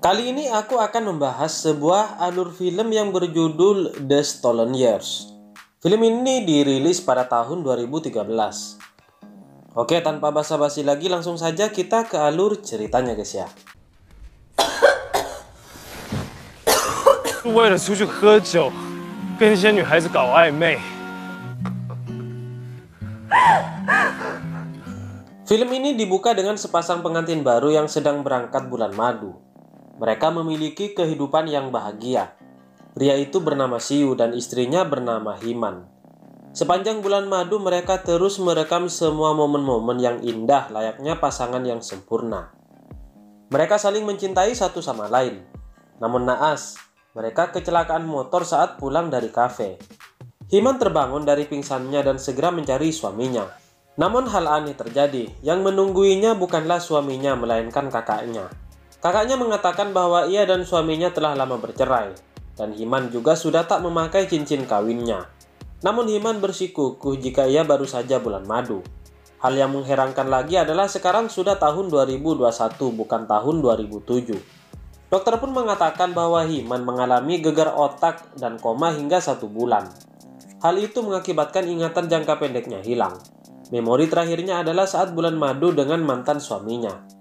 Kali ini aku akan membahas sebuah alur film yang berjudul The Stolen Years. Film ini dirilis pada tahun 2013. Oke, tanpa basa-basi lagi langsung saja kita ke alur ceritanya guys ya. 为了出去喝酒，跟一些女孩子搞暧昧。 Film ini dibuka dengan sepasang pengantin baru yang sedang berangkat bulan madu. Mereka memiliki kehidupan yang bahagia. Pria itu bernama Siu dan istrinya bernama Himan. Sepanjang bulan madu mereka terus merekam semua momen-momen yang indah layaknya pasangan yang sempurna. Mereka saling mencintai satu sama lain. Namun naas, mereka kecelakaan motor saat pulang dari kafe. Himan terbangun dari pingsannya dan segera mencari suaminya. Namun hal aneh terjadi, yang menungguinya bukanlah suaminya melainkan kakaknya. Kakaknya mengatakan bahwa ia dan suaminya telah lama bercerai, dan Himan juga sudah tak memakai cincin kawinnya. Namun Himan bersikukuh jika ia baru saja bulan madu. Hal yang mengherankan lagi adalah sekarang sudah tahun 2021 bukan tahun 2007. Dokter pun mengatakan bahwa Himan mengalami gegar otak dan koma hingga 1 bulan. Hal itu mengakibatkan ingatan jangka pendeknya hilang. Memori terakhirnya adalah saat bulan madu dengan mantan suaminya.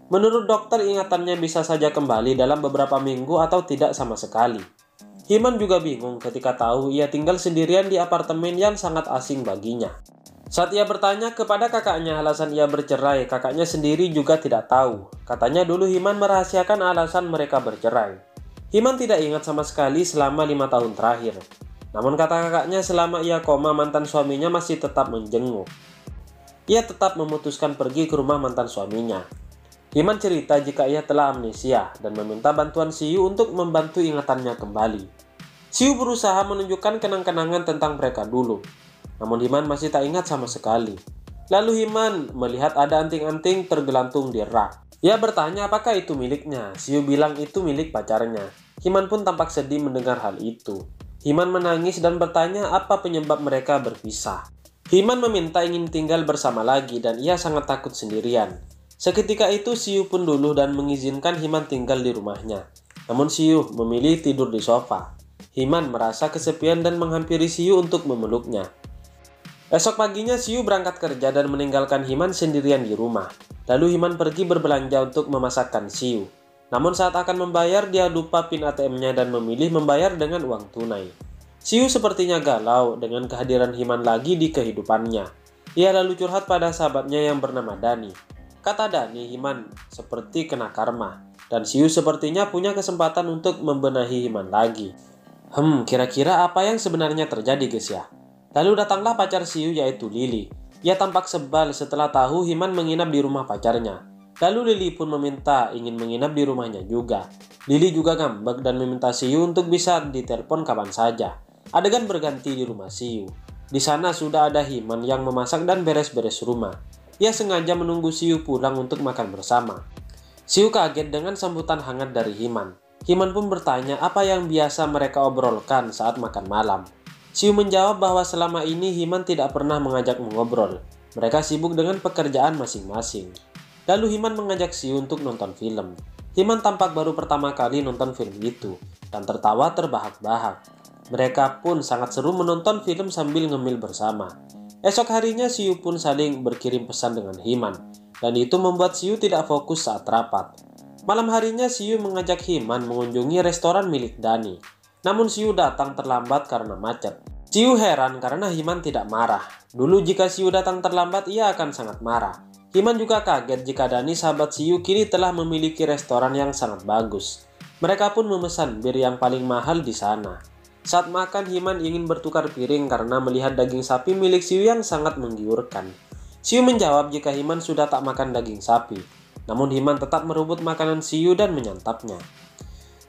Menurut dokter, ingatannya bisa saja kembali dalam beberapa minggu atau tidak sama sekali. Himan juga bingung ketika tahu ia tinggal sendirian di apartemen yang sangat asing baginya. Saat ia bertanya kepada kakaknya alasan ia bercerai, kakaknya sendiri juga tidak tahu. Katanya dulu Himan merahasiakan alasan mereka bercerai. Himan tidak ingat sama sekali selama 5 tahun terakhir. Namun kata kakaknya selama ia koma mantan suaminya masih tetap menjenguk. Ia tetap memutuskan pergi ke rumah mantan suaminya. Himan cerita jika ia telah amnesia dan meminta bantuan Siu untuk membantu ingatannya kembali. Siu berusaha menunjukkan kenang-kenangan tentang mereka dulu. Namun Himan masih tak ingat sama sekali. Lalu Himan melihat ada anting-anting tergelantung di rak. Ia bertanya apakah itu miliknya. Siu bilang itu milik pacarnya. Himan pun tampak sedih mendengar hal itu. Himan menangis dan bertanya apa penyebab mereka berpisah. Himan meminta ingin tinggal bersama lagi dan ia sangat takut sendirian. Seketika itu Siu pun luluh dan mengizinkan Himan tinggal di rumahnya. Namun Siu memilih tidur di sofa. Himan merasa kesepian dan menghampiri Siu untuk memeluknya. Esok paginya Siu berangkat kerja dan meninggalkan Himan sendirian di rumah. Lalu Himan pergi berbelanja untuk memasakkan Siu. Namun saat akan membayar dia lupa PIN ATM-nya dan memilih membayar dengan uang tunai. Siu sepertinya galau dengan kehadiran Himan lagi di kehidupannya. Ia lalu curhat pada sahabatnya yang bernama Dani. Kata Dani, Himan seperti kena karma, dan Siu sepertinya punya kesempatan untuk membenahi Himan lagi. Kira-kira apa yang sebenarnya terjadi guys ya? Lalu datanglah pacar Siu yaitu Lily. Ia tampak sebal setelah tahu Himan menginap di rumah pacarnya. Lalu Lily pun meminta ingin menginap di rumahnya juga. Lily juga ngambek dan meminta Siu untuk bisa ditelepon kapan saja. Adegan berganti di rumah Siu. Di sana sudah ada Himan yang memasak dan beres-beres rumah. Ia sengaja menunggu Siu pulang untuk makan bersama. Siu kaget dengan sambutan hangat dari Himan. Himan pun bertanya apa yang biasa mereka obrolkan saat makan malam. Siu menjawab bahwa selama ini Himan tidak pernah mengajak mengobrol. Mereka sibuk dengan pekerjaan masing-masing. Lalu Himan mengajak Siu untuk nonton film. Himan tampak baru pertama kali nonton film itu dan tertawa terbahak-bahak. Mereka pun sangat seru menonton film sambil ngemil bersama. Esok harinya Siu pun saling berkirim pesan dengan Himan, dan itu membuat Siu tidak fokus saat rapat. Malam harinya Siu mengajak Himan mengunjungi restoran milik Dani. Namun Siu datang terlambat karena macet. Siu heran karena Himan tidak marah. Dulu jika Siu datang terlambat ia akan sangat marah. Himan juga kaget jika Dani sahabat Siu kini telah memiliki restoran yang sangat bagus. Mereka pun memesan bir yang paling mahal di sana. Saat makan, Himan ingin bertukar piring karena melihat daging sapi milik Siu yang sangat menggiurkan. Siu menjawab jika Himan sudah tak makan daging sapi. Namun Himan tetap merebut makanan Siu dan menyantapnya.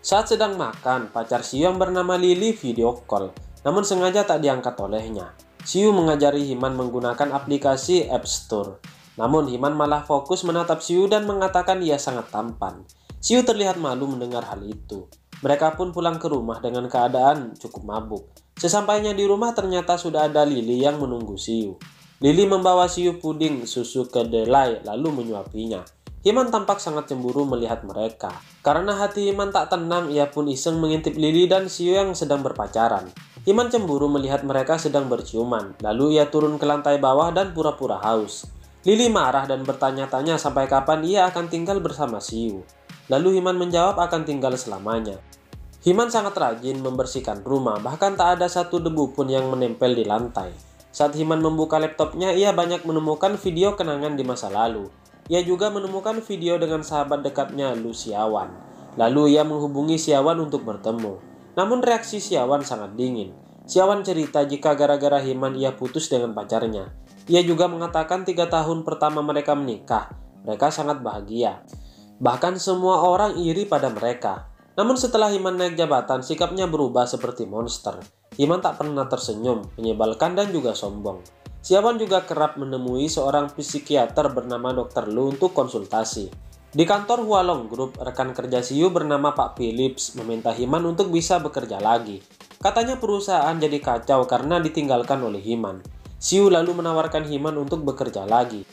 Saat sedang makan, pacar Siu yang bernama Lily video call. Namun sengaja tak diangkat olehnya. Siu mengajari Himan menggunakan aplikasi App Store. Namun Himan malah fokus menatap Siu dan mengatakan ia sangat tampan. Siu terlihat malu mendengar hal itu. Mereka pun pulang ke rumah dengan keadaan cukup mabuk. Sesampainya di rumah ternyata sudah ada Lily yang menunggu Siu. Lily membawa Siu puding susu kedelai lalu menyuapinya. Himan tampak sangat cemburu melihat mereka. Karena hati Himan tak tenang, ia pun iseng mengintip Lily dan Xiu yang sedang berpacaran. Himan cemburu melihat mereka sedang berciuman, lalu ia turun ke lantai bawah dan pura-pura haus. Lily marah dan bertanya-tanya sampai kapan ia akan tinggal bersama Xiu. Lalu Himan menjawab akan tinggal selamanya. Himan sangat rajin membersihkan rumah, bahkan tak ada satu debu pun yang menempel di lantai. Saat Himan membuka laptopnya, ia banyak menemukan video kenangan di masa lalu. Ia juga menemukan video dengan sahabat dekatnya, Lu Xiaowan. Lalu ia menghubungi Xiaowan untuk bertemu. Namun reaksi Xiaowan sangat dingin. Xiaowan cerita jika gara-gara Himan ia putus dengan pacarnya. Ia juga mengatakan 3 tahun pertama mereka menikah, mereka sangat bahagia. Bahkan semua orang iri pada mereka. Namun setelah Himan naik jabatan, sikapnya berubah seperti monster. Himan tak pernah tersenyum, menyebalkan dan juga sombong. Xiaowan juga kerap menemui seorang psikiater bernama Dr. Lu untuk konsultasi. Di kantor Hualong Group, rekan kerja Xiu bernama Pak Philips meminta Himan untuk bisa bekerja lagi. Katanya perusahaan jadi kacau karena ditinggalkan oleh Himan. Xiu lalu menawarkan Himan untuk bekerja lagi.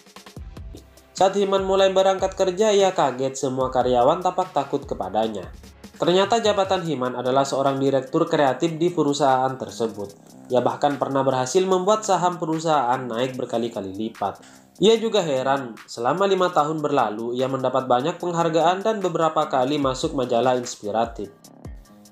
Saat Himan mulai berangkat kerja, ia kaget semua karyawan tampak takut kepadanya. Ternyata jabatan Himan adalah seorang direktur kreatif di perusahaan tersebut. Ia bahkan pernah berhasil membuat saham perusahaan naik berkali-kali lipat. Ia juga heran, selama 5 tahun berlalu ia mendapat banyak penghargaan dan beberapa kali masuk majalah inspiratif.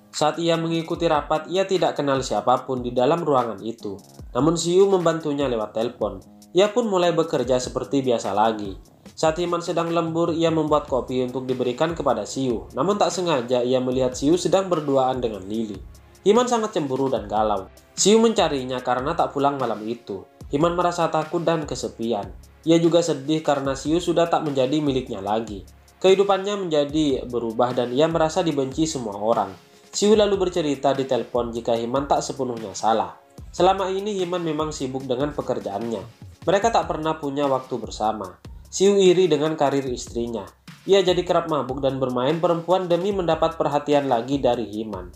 Saat ia mengikuti rapat, ia tidak kenal siapapun di dalam ruangan itu. Namun Xiu membantunya lewat telepon. Ia pun mulai bekerja seperti biasa lagi. Saat Himan sedang lembur, ia membuat kopi untuk diberikan kepada Xiu. Namun tak sengaja ia melihat Xiu sedang berduaan dengan Lily. Himan sangat cemburu dan galau. Xiu mencarinya karena tak pulang malam itu. Himan merasa takut dan kesepian. Ia juga sedih karena Xiu sudah tak menjadi miliknya lagi. Kehidupannya menjadi berubah dan ia merasa dibenci semua orang. Xiu lalu bercerita di telepon jika Himan tak sepenuhnya salah. Selama ini Himan memang sibuk dengan pekerjaannya. Mereka tak pernah punya waktu bersama. Xiu iri dengan karir istrinya. Ia jadi kerap mabuk dan bermain perempuan demi mendapat perhatian lagi dari Himan.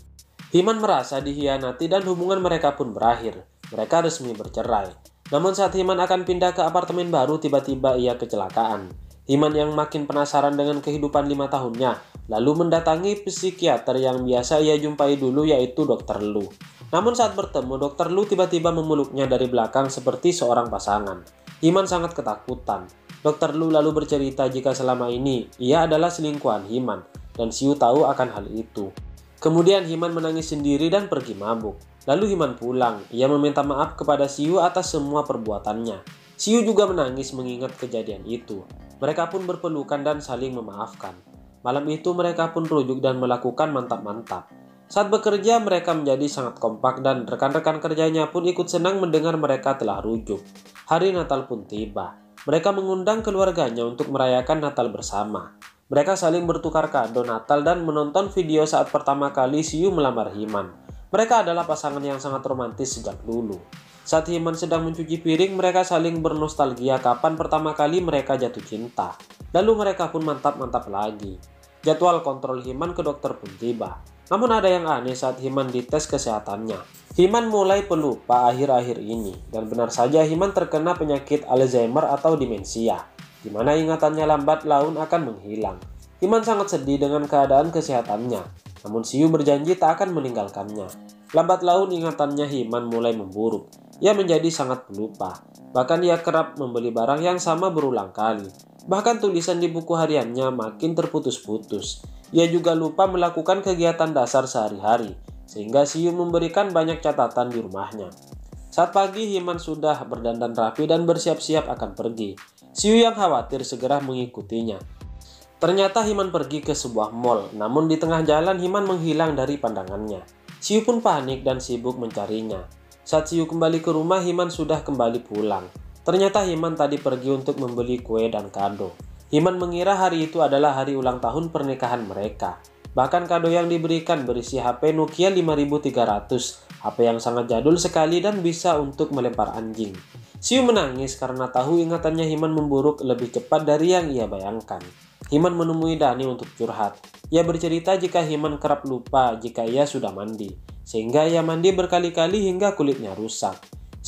Himan merasa dikhianati dan hubungan mereka pun berakhir. Mereka resmi bercerai. Namun saat Himan akan pindah ke apartemen baru, tiba-tiba ia kecelakaan. Himan yang makin penasaran dengan kehidupan 5 tahunnya, lalu mendatangi psikiater yang biasa ia jumpai dulu, yaitu Dr. Lu. Namun saat bertemu, Dr. Lu tiba-tiba memeluknya dari belakang seperti seorang pasangan. Himan sangat ketakutan. Dr. Lu lalu bercerita jika selama ini ia adalah selingkuhan Himan, dan Xiu tahu akan hal itu. Kemudian Himan menangis sendiri dan pergi mabuk. Lalu Himan pulang. Ia meminta maaf kepada Xiu atas semua perbuatannya. Xiu juga menangis mengingat kejadian itu. Mereka pun berpelukan dan saling memaafkan. Malam itu mereka pun rujuk dan melakukan mantap-mantap. Saat bekerja mereka menjadi sangat kompak dan rekan-rekan kerjanya pun ikut senang mendengar mereka telah rujuk. Hari Natal pun tiba. Mereka mengundang keluarganya untuk merayakan Natal bersama. Mereka saling bertukar kado Natal dan menonton video saat pertama kali Xiu melamar Himan. Mereka adalah pasangan yang sangat romantis sejak dulu. Saat Himan sedang mencuci piring, mereka saling bernostalgia kapan pertama kali mereka jatuh cinta. Lalu mereka pun mantap-mantap lagi. Jadwal kontrol Himan ke dokter pun tiba. Namun ada yang aneh saat Himan dites kesehatannya. Himan mulai pelupa akhir-akhir ini, dan benar saja Himan terkena penyakit Alzheimer atau demensia, di mana ingatannya lambat laun akan menghilang. Himan sangat sedih dengan keadaan kesehatannya, namun Xiu berjanji tak akan meninggalkannya. Lambat laun ingatannya Himan mulai memburuk. Ia menjadi sangat pelupa, bahkan ia kerap membeli barang yang sama berulang kali. Bahkan tulisan di buku hariannya makin terputus-putus. Ia juga lupa melakukan kegiatan dasar sehari-hari, sehingga Xiu memberikan banyak catatan di rumahnya. Saat pagi, Himan sudah berdandan rapi dan bersiap-siap akan pergi. Xiu yang khawatir segera mengikutinya. Ternyata Himan pergi ke sebuah mall, namun di tengah jalan Himan menghilang dari pandangannya. Xiu pun panik dan sibuk mencarinya. Saat Xiu kembali ke rumah, Himan sudah kembali pulang. Ternyata Himan tadi pergi untuk membeli kue dan kado. Himan mengira hari itu adalah hari ulang tahun pernikahan mereka. Bahkan kado yang diberikan berisi HP Nokia 5300, HP yang sangat jadul sekali dan bisa untuk melempar anjing. Xiu menangis karena tahu ingatannya Himan memburuk lebih cepat dari yang ia bayangkan. Himan menemui Dani untuk curhat. Ia bercerita jika Himan kerap lupa jika ia sudah mandi, sehingga ia mandi berkali-kali hingga kulitnya rusak.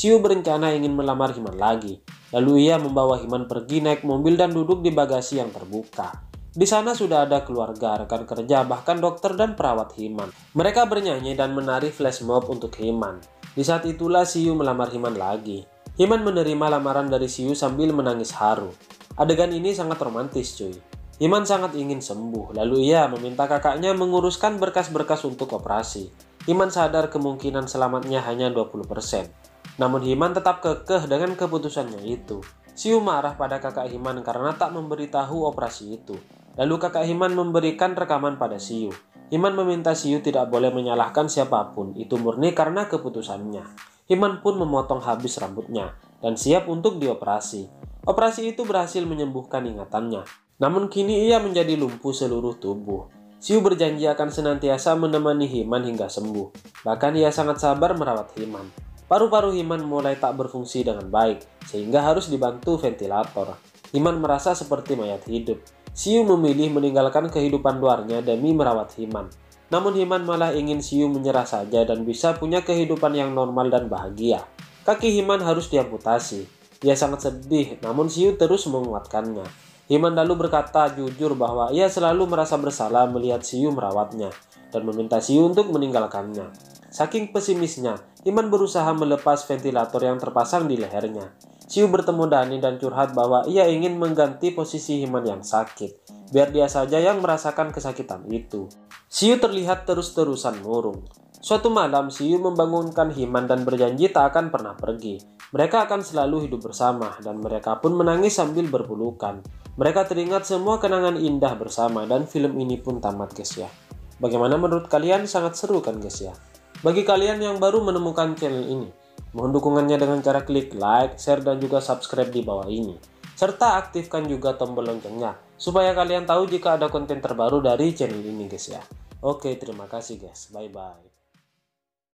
Siu berencana ingin melamar Himan lagi. Lalu ia membawa Himan pergi naik mobil dan duduk di bagasi yang terbuka. Di sana sudah ada keluarga, rekan kerja, bahkan dokter dan perawat Himan. Mereka bernyanyi dan menari flash mob untuk Himan. Di saat itulah Siu melamar Himan lagi. Himan menerima lamaran dari Siu sambil menangis haru. Adegan ini sangat romantis cuy. Himan sangat ingin sembuh, lalu ia meminta kakaknya menguruskan berkas-berkas untuk operasi. Himan sadar kemungkinan selamatnya hanya 20%. Namun Himan tetap kekeh dengan keputusannya itu. Siu marah pada kakak Himan karena tak memberitahu operasi itu. Lalu kakak Himan memberikan rekaman pada Siu. Himan meminta Siu tidak boleh menyalahkan siapapun, itu murni karena keputusannya. Himan pun memotong habis rambutnya dan siap untuk dioperasi. Operasi itu berhasil menyembuhkan ingatannya. Namun kini ia menjadi lumpuh seluruh tubuh. Siu berjanji akan senantiasa menemani Himan hingga sembuh. Bahkan ia sangat sabar merawat Himan. Paru-paru Himan mulai tak berfungsi dengan baik, sehingga harus dibantu ventilator. Himan merasa seperti mayat hidup. Siu memilih meninggalkan kehidupan luarnya demi merawat Himan. Namun Himan malah ingin Siu menyerah saja dan bisa punya kehidupan yang normal dan bahagia. Kaki Himan harus diamputasi. Ia sangat sedih, namun Siu terus menguatkannya. Himan lalu berkata jujur bahwa ia selalu merasa bersalah melihat Siu merawatnya dan meminta Siu untuk meninggalkannya. Saking pesimisnya, Himan berusaha melepas ventilator yang terpasang di lehernya. Siu bertemu Dani dan curhat bahwa ia ingin mengganti posisi Himan yang sakit, biar dia saja yang merasakan kesakitan itu. Siu terlihat terus-terusan murung. Suatu malam, Siu membangunkan Himan dan berjanji tak akan pernah pergi. Mereka akan selalu hidup bersama dan mereka pun menangis sambil berpelukan. Mereka teringat semua kenangan indah bersama dan film ini pun tamat guys ya. Bagaimana menurut kalian? Sangat seru kan guys ya? Bagi kalian yang baru menemukan channel ini, mohon dukungannya dengan cara klik like, share, dan juga subscribe di bawah ini. Serta aktifkan juga tombol loncengnya, supaya kalian tahu jika ada konten terbaru dari channel ini guys ya. Oke, terima kasih guys. Bye-bye.